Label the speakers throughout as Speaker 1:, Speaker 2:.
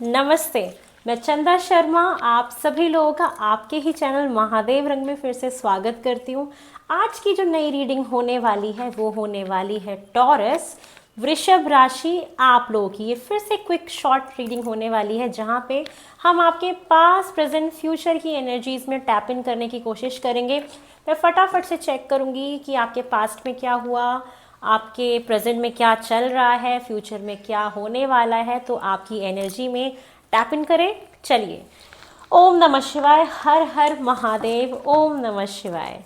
Speaker 1: नमस्ते, मैं चंदा शर्मा आप सभी लोगों का आपके ही चैनल महादेव रंग में फिर से स्वागत करती हूँ। आज की जो नई रीडिंग होने वाली है वो होने वाली है टॉरस वृषभ राशि आप लोगों की। ये फिर से क्विक शॉर्ट रीडिंग होने वाली है जहाँ पे हम आपके पास प्रेजेंट फ्यूचर की एनर्जीज में टैप इन करने की कोशिश करेंगे। मैं फटाफट से चेक करूँगी कि आपके पास्ट में क्या हुआ, आपके प्रेजेंट में क्या चल रहा है, फ्यूचर में क्या होने वाला है, तो आपकी एनर्जी में टैप इन करें। चलिए, ओम नमः शिवाय, हर हर महादेव, ओम नमः शिवाय।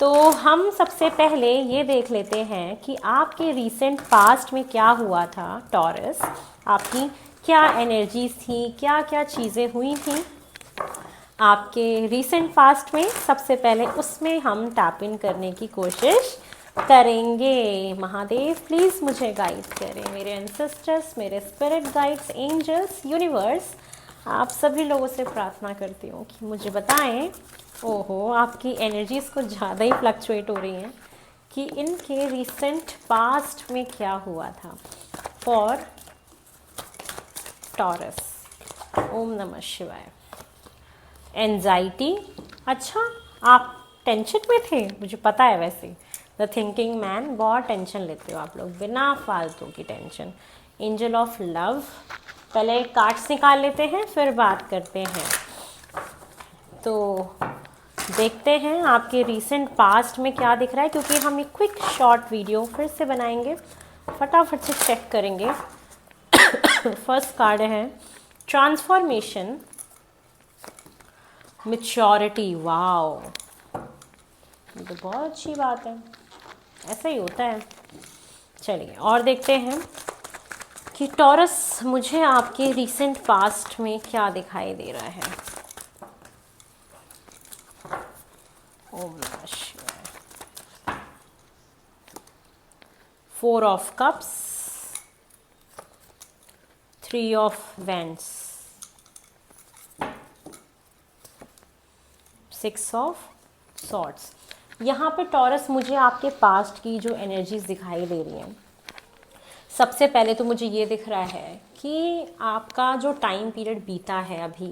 Speaker 1: तो हम सबसे पहले ये देख लेते हैं कि आपके रीसेंट पास्ट में क्या हुआ था। टॉरस, आपकी क्या एनर्जीज थी, क्या क्या चीज़ें हुई थी आपके रीसेंट पास्ट में। सबसे पहले उसमें हम टैप इन करने की कोशिश करेंगे। महादेव प्लीज़ मुझे गाइड करें, मेरे एंसेस्टर्स, मेरे स्पिरिट गाइड्स, एंजल्स, यूनिवर्स, आप सभी लोगों से प्रार्थना करती हूँ कि मुझे बताएं। ओहो, आपकी एनर्जीज़ कुछ ज़्यादा ही फ्लक्चुएट हो रही हैं कि इनके रिसेंट पास्ट में क्या हुआ था फॉर टॉरस। ओम नमः शिवाय। एंजाइटी, अच्छा आप टेंशन में थे, मुझे पता है। वैसे द थिंकिंग मैन, बहुत टेंशन लेते हो आप लोग, बिना फालतू की टेंशन। एंजल ऑफ लव, पहले कार्ड्स निकाल लेते हैं फिर बात करते हैं। तो देखते हैं आपके रीसेंट पास्ट में क्या दिख रहा है, क्योंकि हम एक क्विक शॉर्ट वीडियो फिर से बनाएंगे, फटाफट से चेक करेंगे। फर्स्ट कार्ड है ट्रांसफॉर्मेशन, मैच्योरिटी। वाओ, ये तो बहुत अच्छी बात है, ऐसा ही होता है। चलिए और देखते हैं कि टॉरस मुझे आपके रीसेंट पास्ट में क्या दिखाई दे रहा है। ओम नमः शिवाय। 4 of cups, 3 of vents, 6 of swords. यहाँ पे टॉरस मुझे आपके पास्ट की जो एनर्जीज दिखाई दे रही हैं, सबसे पहले तो मुझे ये दिख रहा है कि आपका जो टाइम पीरियड बीता है अभी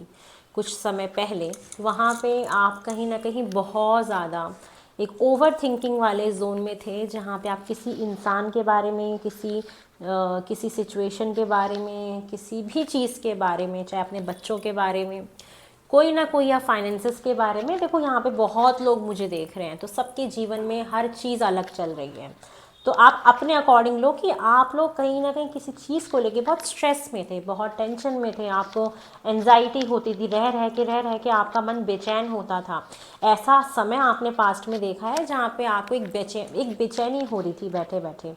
Speaker 1: कुछ समय पहले, वहाँ पे आप कहीं ना कहीं बहुत ज़्यादा एक ओवर थिंकिंग वाले जोन में थे, जहाँ पे आप किसी इंसान के बारे में, किसी सिचुएशन के बारे में, किसी भी चीज़ के बारे में, चाहे अपने बच्चों के बारे में, कोई ना कोई, या फाइनेंसेस के बारे में। देखो यहाँ पे बहुत लोग मुझे देख रहे हैं, तो सबके जीवन में हर चीज़ अलग चल रही है। तो आप अपने अकॉर्डिंग लो कि आप लोग कहीं ना कहीं किसी चीज़ को लेके बहुत स्ट्रेस में थे, बहुत टेंशन में थे, आपको एंजाइटी होती थी, रह के आपका मन बेचैन होता था। ऐसा समय आपने पास्ट में देखा है जहाँ पे आपको एक बेचैनी हो रही थी बैठे बैठे।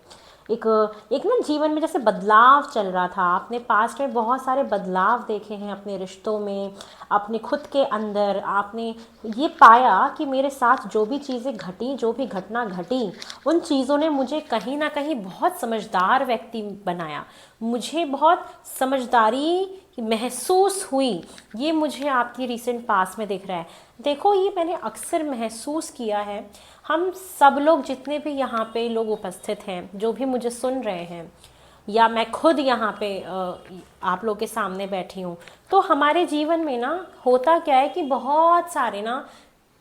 Speaker 1: एक एक ना जीवन में जैसे बदलाव चल रहा था। आपने पास्ट में बहुत सारे बदलाव देखे हैं अपने रिश्तों में, अपने खुद के अंदर। आपने ये पाया कि मेरे साथ जो भी चीज़ें घटी, जो भी घटना घटी, उन चीज़ों ने मुझे कहीं ना कहीं बहुत समझदार व्यक्ति बनाया, मुझे बहुत समझदारी महसूस हुई। ये मुझे आपकी रीसेंट पास्ट में दिख रहा है। देखो, ये मैंने अक्सर महसूस किया है। हम सब लोग, जितने भी यहाँ पे लोग उपस्थित हैं, जो भी मुझे सुन रहे हैं, या मैं खुद यहाँ पे आप लोग के सामने बैठी हूँ, तो हमारे जीवन में ना होता क्या है कि बहुत सारे ना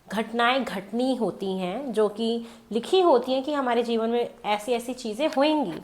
Speaker 1: घटनाएं घटनी होती हैं, जो कि लिखी होती हैं कि हमारे जीवन में ऐसी ऐसी चीज़ें होंगी।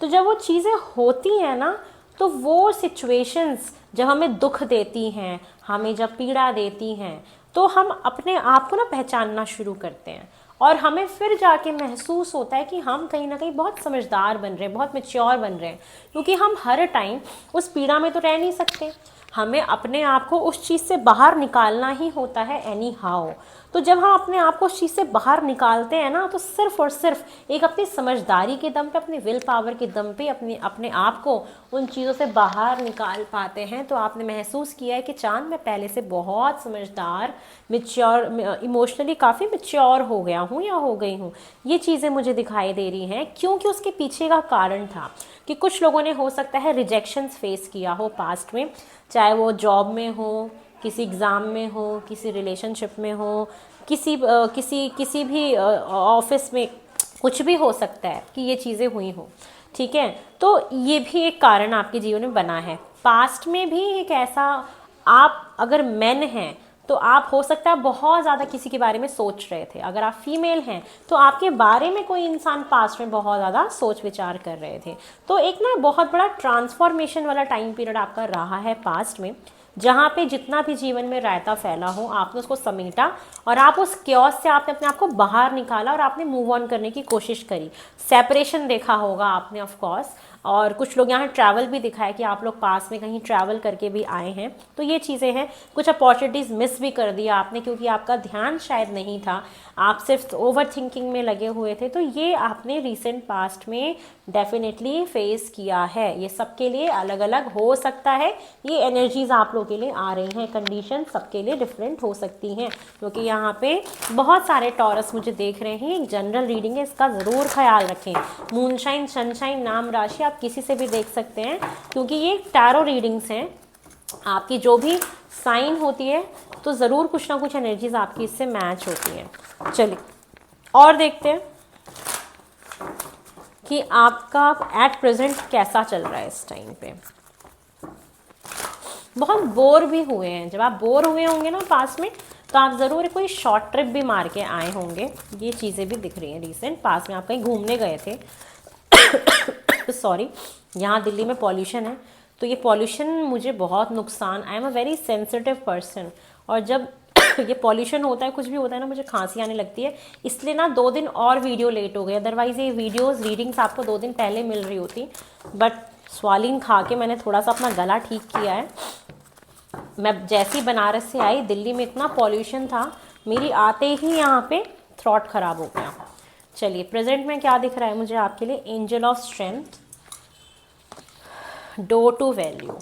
Speaker 1: तो जब वो चीज़ें होती हैं ना, तो वो सिचुएशंस जब हमें दुख देती हैं, हमें जब पीड़ा देती हैं, तो हम अपने आप को ना पहचानना शुरू करते हैं, और हमें फिर जाके महसूस होता है कि हम कहीं ना कहीं बहुत समझदार बन रहे हैं, बहुत मैच्योर बन रहे हैं, क्योंकि हम हर टाइम उस पीड़ा में तो रह नहीं सकते। हमें अपने आप को उस चीज़ से बाहर निकालना ही होता है एनी हाउ। तो जब हम अपने आप को उस चीज़ से बाहर निकालते हैं ना, तो सिर्फ और सिर्फ एक अपनी समझदारी के दम पे, अपनी विल पावर के दम पे अपने आप को उन चीज़ों से बाहर निकाल पाते हैं। तो आपने महसूस किया है कि चांद, मैं पहले से बहुत समझदार, मैच्योर, इमोशनली काफ़ी मैच्योर हो गया हूँ या हो गई हूँ। ये चीज़ें मुझे दिखाई दे रही हैं, क्योंकि उसके पीछे का कारण था कि कुछ लोगों ने हो सकता है रिजेक्शंस फेस किया हो पास्ट में, चाहे वो जॉब में हो, किसी एग्ज़ाम में हो, किसी रिलेशनशिप में हो, किसी भी ऑफिस में, कुछ भी हो सकता है कि ये चीज़ें हुई हो। ठीक है, तो ये भी एक कारण आपके जीवन में बना है। पास्ट में भी एक ऐसा, आप अगर मेन हैं तो आप हो सकता है बहुत ज़्यादा किसी के बारे में सोच रहे थे, अगर आप फीमेल हैं तो आपके बारे में कोई इंसान पास्ट में बहुत ज़्यादा सोच विचार कर रहे थे। तो एक ना बहुत बड़ा ट्रांसफॉर्मेशन वाला टाइम पीरियड आपका रहा है पास्ट में, जहाँ पे जितना भी जीवन में रायता फैला हो आपने उसको समेटा और आप उस क्योस से आपने अपने आप को बाहर निकाला और आपने मूव ऑन करने की कोशिश करी। सेपरेशन देखा होगा आपने ऑफ कोर्स, और कुछ लोग यहाँ ट्रैवल भी दिखाया कि आप लोग पास में कहीं ट्रैवल करके भी आए हैं। तो ये चीज़ें हैं, कुछ अपॉर्चुनिटीज़ मिस भी कर दिया आपने क्योंकि आपका ध्यान शायद नहीं था, आप सिर्फ ओवर थिंकिंग में लगे हुए थे। तो ये आपने रिसेंट पास्ट में डेफिनेटली फेस किया है। ये सबके लिए अलग अलग हो सकता है, ये एनर्जीज आप लोगों के लिए आ रही हैं, कंडीशन सबके लिए डिफरेंट हो सकती हैं, क्योंकि यहाँ पे बहुत सारे टॉरस मुझे देख रहे हैं। एक जनरल रीडिंग है, इसका ज़रूर ख्याल रखें। मूनशाइन, सनशाइन, नाम, राशि आप किसी से भी देख सकते हैं, क्योंकि ये टैरो रीडिंग्स हैं। आपकी जो भी साइन होती है तो ज़रूर कुछ ना कुछ एनर्जीज आपकी इससे मैच होती हैं। चलिए और देखते हैं कि आपका एट प्रेजेंट कैसा चल रहा है इस टाइम पे। बहुत बोर भी हुए हैं, जब आप बोर हुए होंगे ना पास में, तो आप ज़रूर कोई शॉर्ट ट्रिप भी मार के आए होंगे। ये चीज़ें भी दिख रही हैं रिसेंट पास में, आप कहीं घूमने गए थे। सॉरी, यहाँ दिल्ली में पॉल्यूशन है, तो ये पॉल्यूशन मुझे बहुत नुकसान, I am a very sensitive person, और जब ये पॉल्यूशन होता है, कुछ भी होता है ना, मुझे खांसी आने लगती है। इसलिए ना 2 दिन और वीडियो लेट हो गए, अदरवाइज़ ये वीडियोस रीडिंग्स आपको 2 दिन पहले मिल रही होती। बट स्वालिन खा के मैंने थोड़ा सा अपना गला ठीक किया है। मैं जैसी बनारस से आई, दिल्ली में इतना पॉल्यूशन था, मेरी आते ही यहाँ पे थ्रॉट ख़राब हो गया। चलिए प्रेजेंट में क्या दिख रहा है मुझे आपके लिए। Angel of strength, door to value.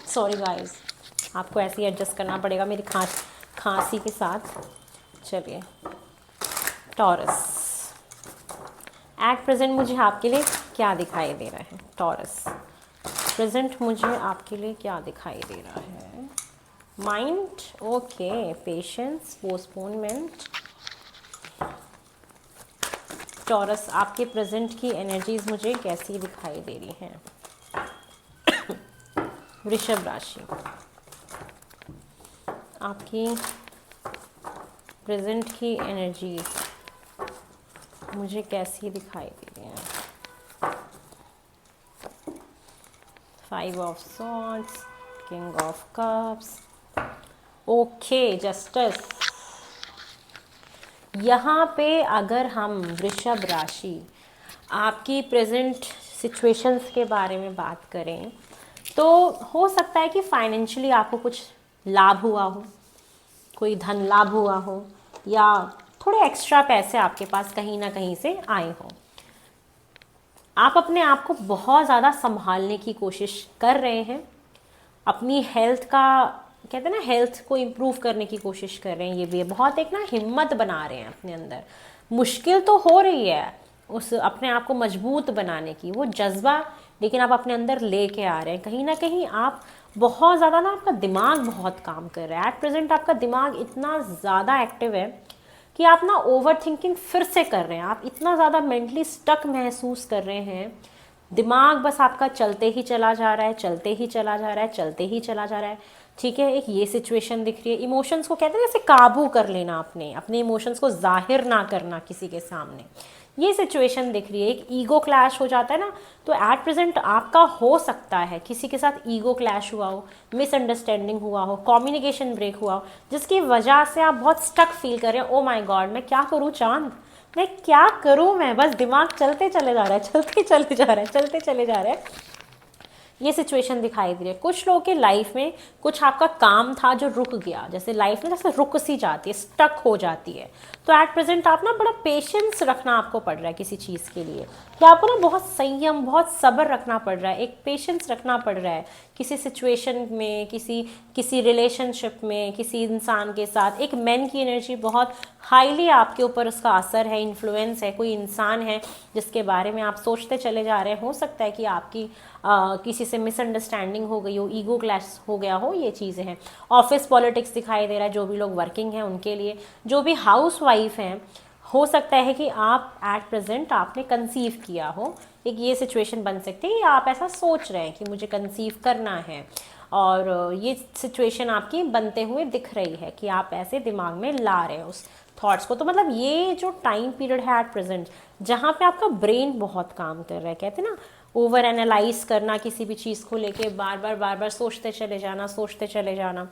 Speaker 1: Sorry guys, आपको ऐसे ही एडजस्ट करना पड़ेगा मेरी खांसी के साथ। चलिए टॉरस, एट प्रेजेंट मुझे आपके लिए क्या दिखाई दे रहा है। टॉरस प्रेजेंट मुझे आपके लिए क्या दिखाई दे रहा है। Mind, okay, patience, postponement. Taurus, आपके प्रेजेंट की एनर्जीज मुझे कैसी दिखाई दे रही हैं। वृषभ राशि, आपकी प्रेजेंट की एनर्जीज मुझे कैसी दिखाई दे रही हैं। 5 of swords, king of cups, okay, justice. यहाँ पे अगर हम वृषभ राशि आपकी प्रेजेंट सिचुएशंस के बारे में बात करें, तो हो सकता है कि फाइनेंशियली आपको कुछ लाभ हुआ हो, कोई धन लाभ हुआ हो, या थोड़े एक्स्ट्रा पैसे आपके पास कहीं ना कहीं से आए हों। आप अपने आप को बहुत ज़्यादा संभालने की कोशिश कर रहे हैं, अपनी हेल्थ का, कहते हैं ना, हेल्थ को इम्प्रूव करने की कोशिश कर रहे हैं। ये भी बहुत एक ना हिम्मत बना रहे हैं अपने अंदर। मुश्किल तो हो रही है उस अपने आप को मजबूत बनाने की, वो जज्बा, लेकिन आप अपने अंदर लेके आ रहे हैं। कहीं ना कहीं आप बहुत ज़्यादा ना, आपका दिमाग बहुत काम कर रहा है एट प्रेजेंट। आपका दिमाग इतना ज़्यादा एक्टिव है कि आप ना ओवर थिंकिंग फिर से कर रहे हैं, आप इतना ज़्यादा मेंटली स्टक महसूस कर रहे हैं। दिमाग बस आपका चलते ही चला जा रहा है, चलते ही चला जा रहा है, चलते ही चला जा रहा है। ठीक है, एक ये सिचुएशन दिख रही है। इमोशंस को कहते हैं जैसे काबू कर लेना, अपने इमोशंस को जाहिर ना करना किसी के सामने, ये सिचुएशन दिख रही है। एक ईगो क्लैश हो जाता है ना, तो एट प्रेजेंट आपका हो सकता है किसी के साथ ईगो क्लैश हुआ हो, मिसअंडरस्टैंडिंग हुआ हो, कम्युनिकेशन ब्रेक हुआ हो, जिसकी वजह से आप बहुत स्टक फील कर रहे हैं। ओ माय गॉड, मैं क्या करूँ चांद, मैं क्या करूँ, मैं बस दिमाग चलते चले जा रहा है, चलते चले जा रहा है, चलते चले जा रहा है। ये सिचुएशन दिखाई दे रही है। कुछ लोगों के लाइफ में कुछ आपका काम था जो रुक गया, जैसे लाइफ में जैसे रुक सी जाती है, स्टक हो जाती है। तो एट प्रेजेंट आप ना बड़ा पेशेंस रखना आपको पड़ रहा है किसी चीज़ के लिए, कि आपको ना बहुत संयम, बहुत सब्र रखना पड़ रहा है, एक पेशेंस रखना पड़ रहा है किसी सिचुएशन में, किसी रिलेशनशिप में, किसी इंसान के साथ। एक मैन की एनर्जी बहुत हाईली आपके ऊपर उसका असर है, इन्फ्लुएंस है। कोई इंसान है जिसके बारे में आप सोचते चले जा रहे हैं, हो सकता है कि आपकी किसी से मिसअंडरस्टैंडिंग हो गई हो, ईगो क्लैश हो गया हो, ये चीज़ें हैं। ऑफिस पॉलिटिक्स दिखाई दे रहा है, जो भी लोग वर्किंग हैं उनके लिए। जो भी हाउस वाइफ हैं हो सकता है कि आप एट प्रेजेंट आपने कंसीव किया हो, एक ये सिचुएशन बन सकती है, या आप ऐसा सोच रहे हैं कि मुझे कंसीव करना है, और ये सिचुएशन आपकी बनते हुए दिख रही है कि आप ऐसे दिमाग में ला रहे हैं उस थॉट्स को। तो मतलब ये जो टाइम पीरियड है एट प्रेजेंट, जहाँ पे आपका ब्रेन बहुत काम कर रहा है, कहते हैं ना ओवर एनालाइज करना, किसी भी चीज़ को लेके बार बार सोचते चले जाना, सोचते चले जाना,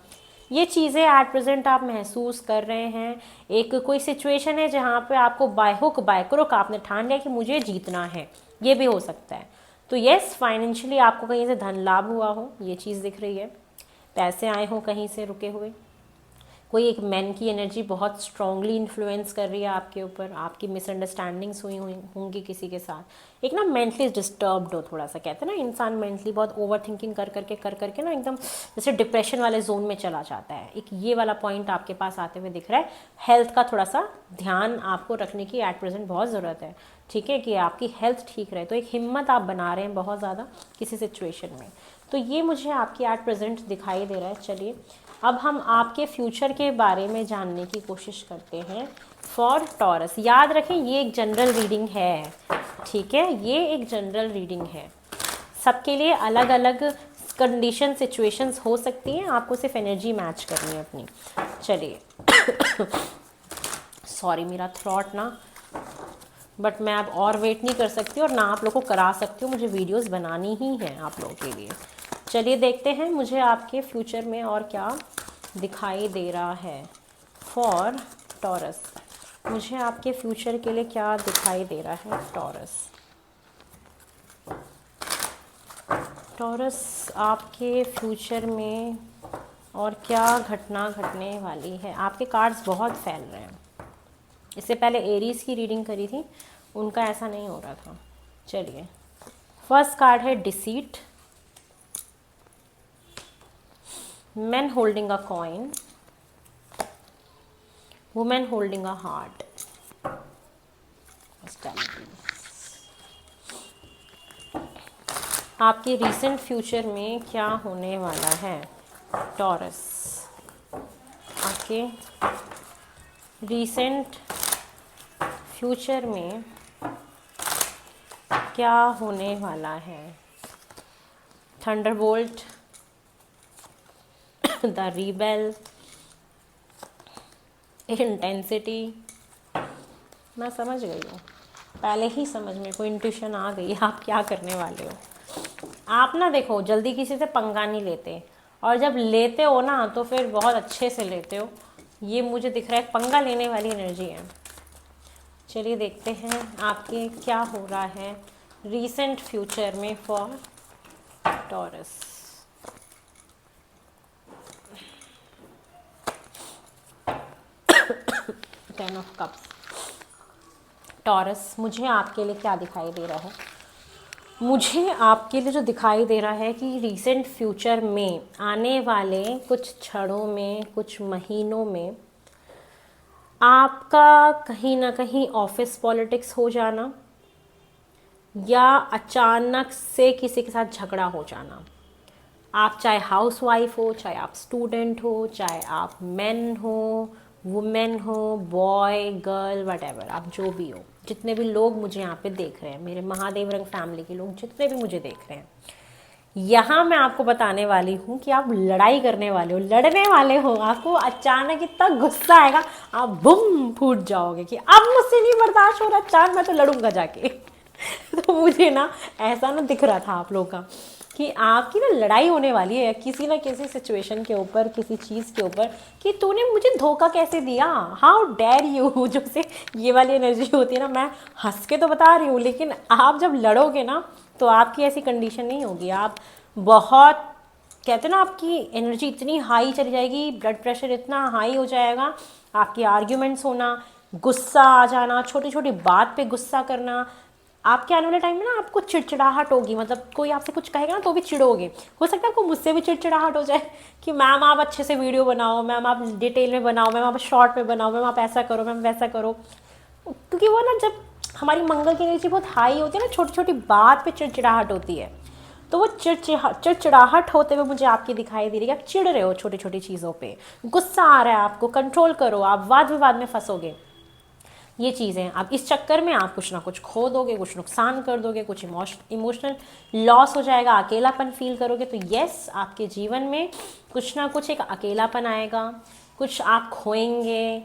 Speaker 1: ये चीज़ें एट प्रेजेंट आप महसूस कर रहे हैं। एक कोई सिचुएशन है जहाँ पे आपको बाय हुक बाय क्रुक आपने ठान लिया कि मुझे जीतना है, ये भी हो सकता है। तो यस, फाइनेंशियली आपको कहीं से धन लाभ हुआ हो, ये चीज़ दिख रही है, पैसे आए हो कहीं से रुके हुए, कोई एक मैन की एनर्जी बहुत स्ट्रांगली इन्फ्लुएंस कर रही है आपके ऊपर, आपकी मिसअंडरस्टैंडिंग्स हुई होंगी किसी के साथ, एक ना मेंटली डिस्टर्ब्ड हो थोड़ा सा, कहते हैं ना इंसान मेंटली बहुत ओवर थिंकिंग कर करके ना एकदम जैसे डिप्रेशन वाले जोन में चला जाता है, एक ये वाला पॉइंट आपके पास आते हुए दिख रहा है। हेल्थ का थोड़ा सा ध्यान आपको रखने की एट प्रेजेंट बहुत ज़रूरत है, ठीक है, कि आपकी हेल्थ ठीक रहे। तो एक हिम्मत आप बना रहे हैं बहुत ज़्यादा किसी सिचुएशन में, तो ये मुझे आपकी एट प्रेजेंट दिखाई दे रहा है। चलिए अब हम आपके फ्यूचर के बारे में जानने की कोशिश करते हैं फॉर टॉरस। याद रखें ये एक जनरल रीडिंग है, ठीक है, ये एक जनरल रीडिंग है, सबके लिए अलग अलग कंडीशन सिचुएशंस हो सकती हैं, आपको सिर्फ एनर्जी मैच करनी है अपनी। चलिए सॉरी मेरा थ्रॉट ना, बट मैं अब और वेट नहीं कर सकती और ना आप लोगों को करा सकती हूँ, मुझे वीडियोस बनानी ही है आप लोगों के लिए। चलिए देखते हैं मुझे आपके फ्यूचर में और क्या दिखाई दे रहा है फॉर टॉरस। मुझे आपके फ्यूचर के लिए क्या दिखाई दे रहा है टॉरस। टॉरस आपके फ्यूचर में और क्या घटना घटने वाली है। आपके कार्ड्स बहुत फैल रहे हैं, इससे पहले एरीज की रीडिंग करी थी, उनका ऐसा नहीं हो रहा था। चलिए फर्स्ट कार्ड है deceit, men holding a coin, woman holding a heart, आपके रिसेंट फ्यूचर में क्या होने वाला है टॉरस। आपके रिसेंट फ्यूचर में क्या होने वाला है। Thunderbolt, the rebel, intensity. मैं समझ गई हूँ, पहले ही समझ में कोई इंट्यूशन आ गई आप क्या करने वाले हो। आप ना देखो जल्दी किसी से पंगा नहीं लेते, और जब लेते हो ना तो फिर बहुत अच्छे से लेते हो, ये मुझे दिख रहा है पंगा लेने वाली एनर्जी है। चलिए देखते हैं आपके क्या हो रहा है रीसेंट फ्यूचर में for taurus. Ten of cups. Taurus मुझे आपके लिए क्या दिखाई दे रहा है। मुझे आपके लिए जो दिखाई दे रहा है कि रीसेंट फ्यूचर में आने वाले कुछ क्षणों में, कुछ महीनों में आपका कहीं ना कहीं ऑफिस पॉलिटिक्स हो जाना, या अचानक से किसी के साथ झगड़ा हो जाना। आप चाहे हाउस वाइफ हो, चाहे आप स्टूडेंट हो, चाहे आप मैन हो, वुमेन हो, बॉय गर्ल वट आप जो भी हो, जितने भी लोग मुझे यहाँ पे देख रहे हैं, मेरे महादेव रंग फैमिली के लोग जितने भी मुझे देख रहे हैं, यहाँ मैं आपको बताने वाली हूँ कि आप लड़ाई करने वाले हो, लड़ने वाले हो। आपको अचानक इतना गुस्सा आएगा, आप बुम फूट जाओगे कि अब मुझसे नहीं बर्दाश्त हो रहा, चार मैं तो लड़ूंगा जाके। तो मुझे ना ऐसा ना दिख रहा था आप लोगों का कि आपकी ना लड़ाई होने वाली है किसी ना किसी सिचुएशन के ऊपर, किसी चीज़ के ऊपर, कि तूने मुझे धोखा कैसे दिया, हाउ डेयर यू। जो से ये वाली एनर्जी होती है ना, मैं हंस के तो बता रही हूँ, लेकिन आप जब लड़ोगे ना तो आपकी ऐसी कंडीशन नहीं होगी। आप बहुत, कहते हैं ना, आपकी एनर्जी इतनी हाई चली जाएगी, ब्लड प्रेशर इतना हाई हो जाएगा, आपकी आर्ग्यूमेंट्स होना, गुस्सा आ जाना, छोटी छोटी बात पे गुस्सा करना। आपके आने वाले टाइम में ना आपको चिड़चिड़ाहट होगी, मतलब कोई आपसे कुछ कहेगा ना तो भी चिड़ोगे। हो सकता है आपको मुझसे भी चिड़चिड़ाहट हो जाए कि मैम आप अच्छे से वीडियो बनाओ, मैम आप डिटेल में बनाओ, मैम आप शॉर्ट में बनाओ, मैम आप ऐसा करो, मैम वैसा करो। क्योंकि वो ना जब हमारी मंगल की एनर्जी बहुत हाई होती है ना, छोटी छोटी बात पे चिड़चिड़ाहट होती है, तो वो चिड़चिड़ाहट होते हुए मुझे आपकी दिखाई दे रही है। आप चिड़ रहे हो छोटी छोटी चीज़ों पे, गुस्सा आ रहा है आपको, कंट्रोल करो, आप वाद विवाद में फंसोगे। ये चीज़ें अब इस चक्कर में आप कुछ ना कुछ खो दोगे, कुछ नुकसान कर दोगे, कुछ इमोशनल लॉस हो जाएगा, अकेलापन फील करोगे। तो यस, आपके जीवन में कुछ ना कुछ एक अकेलापन आएगा, कुछ आप खोएंगे,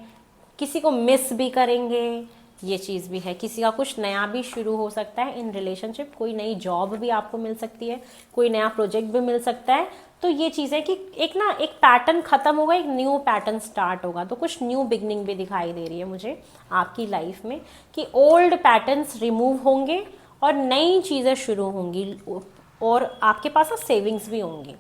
Speaker 1: किसी को मिस भी करेंगे, ये चीज़ भी है। किसी का कुछ नया भी शुरू हो सकता है इन रिलेशनशिप, कोई नई जॉब भी आपको मिल सकती है, कोई नया प्रोजेक्ट भी मिल सकता है। तो ये चीज़ है कि एक ना एक पैटर्न ख़त्म होगा, एक न्यू पैटर्न स्टार्ट होगा। तो कुछ न्यू बिगनिंग भी दिखाई दे रही है मुझे आपकी लाइफ में कि ओल्ड पैटर्न्स रिमूव होंगे और नई चीज़ें शुरू होंगी, और आपके पास ना सेविंग्स भी होंगी,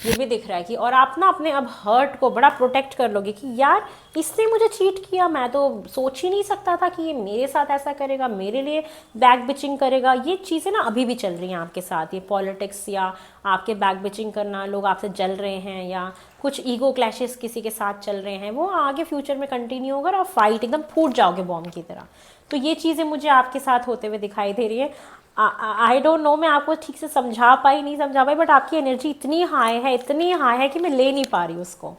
Speaker 1: ये भी दिख रहा है कि। और आप ना अपने अब हर्ट को बड़ा प्रोटेक्ट कर लोगे कि यार इसने मुझे चीट किया, मैं तो सोच ही नहीं सकता था कि ये मेरे साथ ऐसा करेगा, मेरे लिए बैक बिचिंग करेगा। ये चीज़ें ना अभी भी चल रही हैं आपके साथ, ये पॉलिटिक्स या आपके बैक बिचिंग करना, लोग आपसे जल रहे हैं या कुछ ईगो क्लैशेस किसी के साथ चल रहे हैं, वो आगे फ्यूचर में कंटिन्यू होगा और फाइट एकदम फूट जाओगे बॉम्ब की तरह। तो ये चीज़ें मुझे आपके साथ होते हुए दिखाई दे रही है। आई डोंट नो मैं आपको ठीक से समझा पाई नहीं समझा पाई, बट आपकी एनर्जी इतनी हाई है, इतनी हाई है कि मैं ले नहीं पा रही उसको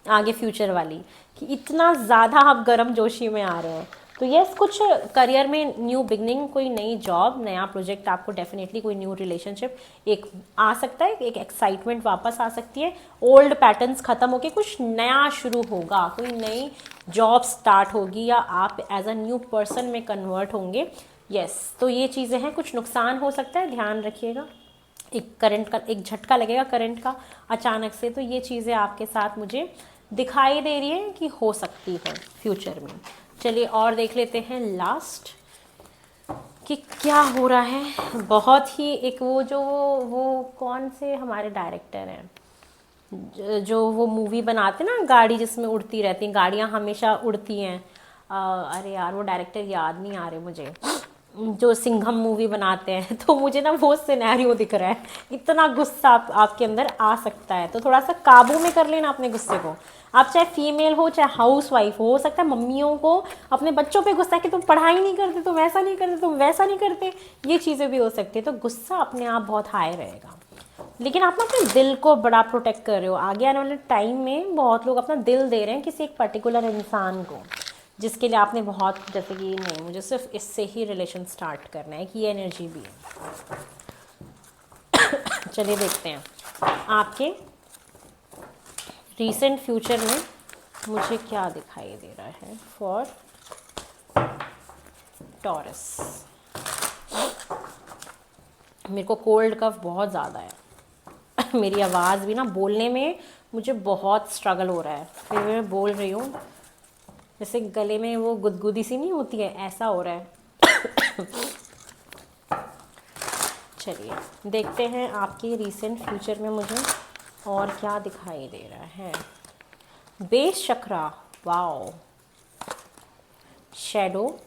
Speaker 1: आगे फ्यूचर वाली, कि इतना ज़्यादा आप गर्म जोशी में आ रहे हैं। तो यस, कुछ करियर में न्यू बिगनिंग, कोई नई जॉब, नया प्रोजेक्ट आपको डेफिनेटली, कोई न्यू रिलेशनशिप एक आ सकता है, एक एक्साइटमेंट वापस आ सकती है, ओल्ड पैटर्न्स खत्म होके कुछ नया शुरू होगा, कोई नई जॉब स्टार्ट होगी या आप एज अ न्यू पर्सन में कन्वर्ट होंगे। यस, तो ये चीज़ें हैं। कुछ नुकसान हो सकता है, ध्यान रखिएगा, एक करंट का एक झटका लगेगा करंट का अचानक से। तो ये चीज़ें आपके साथ मुझे दिखाई दे रही है कि हो सकती है फ्यूचर में। चलिए और देख लेते हैं लास्ट कि क्या हो रहा है। बहुत ही एक वो कौन से हमारे डायरेक्टर हैं जो वो मूवी बनाते ना, गाड़ी जिसमें उड़ती रहती हैं, गाड़ियाँ हमेशा उड़ती हैं, अरे यार वो डायरेक्टर याद नहीं आ रहे मुझे, जो सिंघम मूवी बनाते हैं। तो मुझे ना वो सिनेरियो दिख रहा है, इतना गुस्सा आपके अंदर आ सकता है। तो थोड़ा सा काबू में कर लेना अपने गुस्से को। आप चाहे फीमेल हो चाहे हाउस वाइफ हो सकता है मम्मियों को अपने बच्चों पे गुस्सा है कि तुम पढ़ाई नहीं करते, तुम ऐसा नहीं करते, तुम वैसा नहीं करते, ये चीज़ें भी हो सकती है। तो गुस्सा अपने आप बहुत हाई रहेगा, लेकिन आप ना अपने दिल को बड़ा प्रोटेक्ट कर रहे हो। आगे आने वाले टाइम में बहुत लोग अपना दिल दे रहे हैं किसी एक पर्टिकुलर इंसान को, जिसके लिए आपने बहुत, जैसे कि नहीं मुझे सिर्फ इससे ही रिलेशन स्टार्ट करना है, कि ये एनर्जी भी है। चलिए देखते हैं आपके रीसेंट फ्यूचर में मुझे क्या दिखाई दे रहा है फॉर टॉरस। मेरे को कोल्ड कफ बहुत ज़्यादा है मेरी आवाज़ भी ना बोलने में मुझे बहुत स्ट्रगल हो रहा है, फिर मैं बोल रही हूँ जैसे गले में वो गुदगुदी सी नहीं होती है, ऐसा हो रहा है। चलिए देखते हैं आपके रीसेंट फ्यूचर में मुझे और क्या दिखाई दे रहा है। Base chakra, wow, shadow,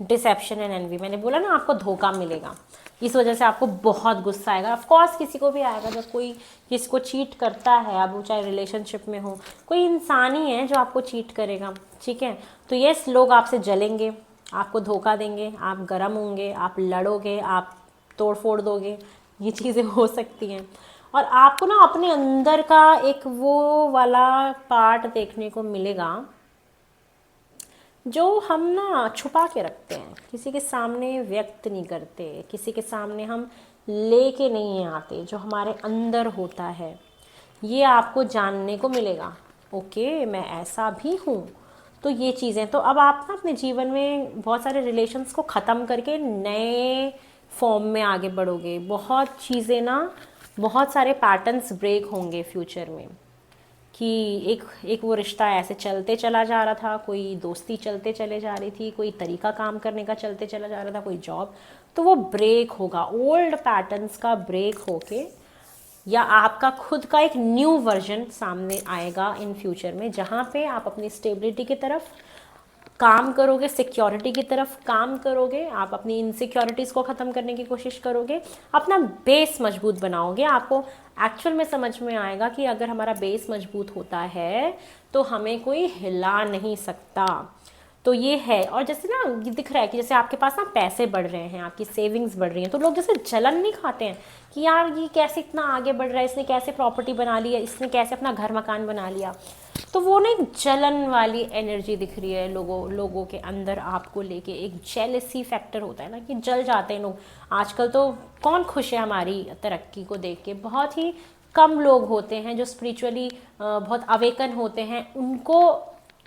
Speaker 1: deception and envy. मैंने बोला ना आपको धोखा मिलेगा, इस वजह से आपको बहुत गुस्सा आएगा। ऑफ कोर्स किसी को भी आएगा जब कोई किसी को चीट करता है, अब वो चाहे रिलेशनशिप में हो, कोई इंसान ही है जो आपको चीट करेगा, ठीक है। तो यस, लोग आपसे जलेंगे, आपको धोखा देंगे, आप गर्म होंगे, आप लड़ोगे, आप तोड़ फोड़ दोगे, ये चीज़ें हो सकती हैं। और आपको ना अपने अंदर का एक वो वाला पार्ट देखने को मिलेगा जो हम ना छुपा के रखते हैं, किसी के सामने व्यक्त नहीं करते, किसी के सामने हम लेके नहीं आते, जो हमारे अंदर होता है, ये आपको जानने को मिलेगा। ओके, मैं ऐसा भी हूँ। तो ये चीज़ें, तो अब आप ना अपने जीवन में बहुत सारे रिलेशंस को ख़त्म करके नए फॉर्म में आगे बढ़ोगे। बहुत चीज़ें ना, बहुत सारे पैटर्न्स ब्रेक होंगे फ्यूचर में, कि एक वो रिश्ता ऐसे चलते चला जा रहा था, कोई दोस्ती चलते चले जा रही थी, कोई तरीका काम करने का चलते चला जा रहा था, कोई जॉब, तो वो ब्रेक होगा, ओल्ड पैटर्न्स का ब्रेक होके, या आपका खुद का एक न्यू वर्जन सामने आएगा इन फ्यूचर में, जहाँ पे आप अपनी स्टेबिलिटी की तरफ काम करोगे, सिक्योरिटी की तरफ काम करोगे, आप अपनी इनसिक्योरिटीज़ को ख़त्म करने की कोशिश करोगे, अपना बेस मजबूत बनाओगे। आपको एक्चुअल में समझ में आएगा कि अगर हमारा बेस मजबूत होता है तो हमें कोई हिला नहीं सकता। तो ये है। और जैसे ना ये दिख रहा है कि जैसे आपके पास ना पैसे बढ़ रहे हैं, आपकी सेविंग्स बढ़ रही हैं, तो लोग जैसे जलन नहीं खाते हैं कि यार ये कैसे इतना आगे बढ़ रहा है, इसने कैसे प्रॉपर्टी बना ली है, इसने कैसे अपना घर मकान बना लिया। तो वो ना एक जलन वाली एनर्जी दिख रही है लोगों के अंदर, आपको लेके एक जेलसी फैक्टर होता है ना, कि जल जाते हैं लोग। आजकल तो कौन खुश है हमारी तरक्की को देख के? बहुत ही कम लोग होते हैं जो स्पिरिचुअली बहुत अवेकन होते हैं। उनको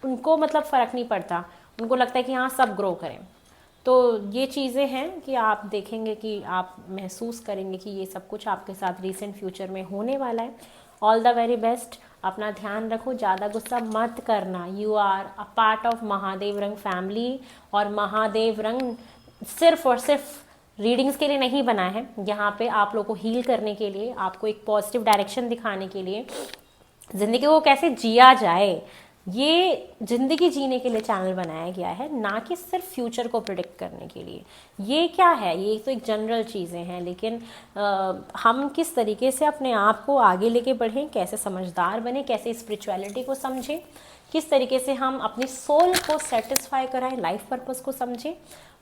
Speaker 1: उनको मतलब फ़र्क नहीं पड़ता, उनको लगता है कि हाँ सब ग्रो करें। तो ये चीज़ें हैं कि आप देखेंगे कि आप महसूस करेंगे कि ये सब कुछ आपके साथ रिसेंट फ्यूचर में होने वाला है। All the very best. अपना ध्यान रखो, ज़्यादा गुस्सा मत करना। You are a part of Mahadev Rang family, और महादेव रंग सिर्फ और सिर्फ रीडिंग्स के लिए नहीं बना है। यहाँ पे आप लोगों को हील करने के लिए, आपको एक पॉजिटिव डायरेक्शन दिखाने के लिए, ज़िंदगी को कैसे जिया जाए, ये ज़िंदगी जीने के लिए चैनल बनाया गया है, ना कि सिर्फ फ्यूचर को प्रिडिक्ट करने के लिए। ये क्या है, ये तो एक जनरल चीज़ें हैं, लेकिन हम किस तरीके से अपने आप को आगे लेके बढ़ें, कैसे समझदार बने, कैसे स्पिरिचुअलिटी को समझें, किस तरीके से हम अपनी सोल को सेटिस्फाई कराएं, लाइफ पर्पस को समझें,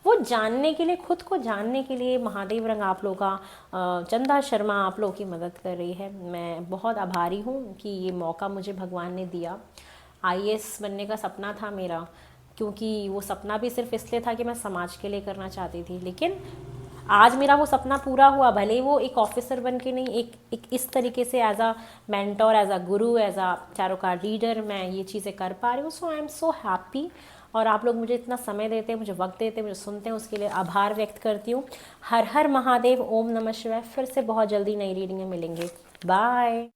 Speaker 1: वो जानने के लिए, खुद को जानने के लिए महादेव रंग आप लोगों का चंदा शर्मा आप लोगों की मदद कर रही है। मैं बहुत आभारी हूँ कि ये मौका मुझे भगवान ने दिया। आईएएस बनने का सपना था मेरा, क्योंकि वो सपना भी सिर्फ इसलिए था कि मैं समाज के लिए करना चाहती थी, लेकिन आज मेरा वो सपना पूरा हुआ। भले ही वो एक ऑफिसर बन के नहीं, एक इस तरीके से as a mentor, as a guru, as a tarot card reader मैं ये चीज़ें कर पा रही हूँ। So I am so happy. और आप लोग मुझे इतना समय देते हैं, मुझे वक्त देते हैं, मुझे सुनते हैं, उसके लिए आभार व्यक्त करती हूँ। हर हर महादेव, ओम नमः शिवाय। फिर से बहुत जल्दी नई रीडिंग में मिलेंगे। बाय।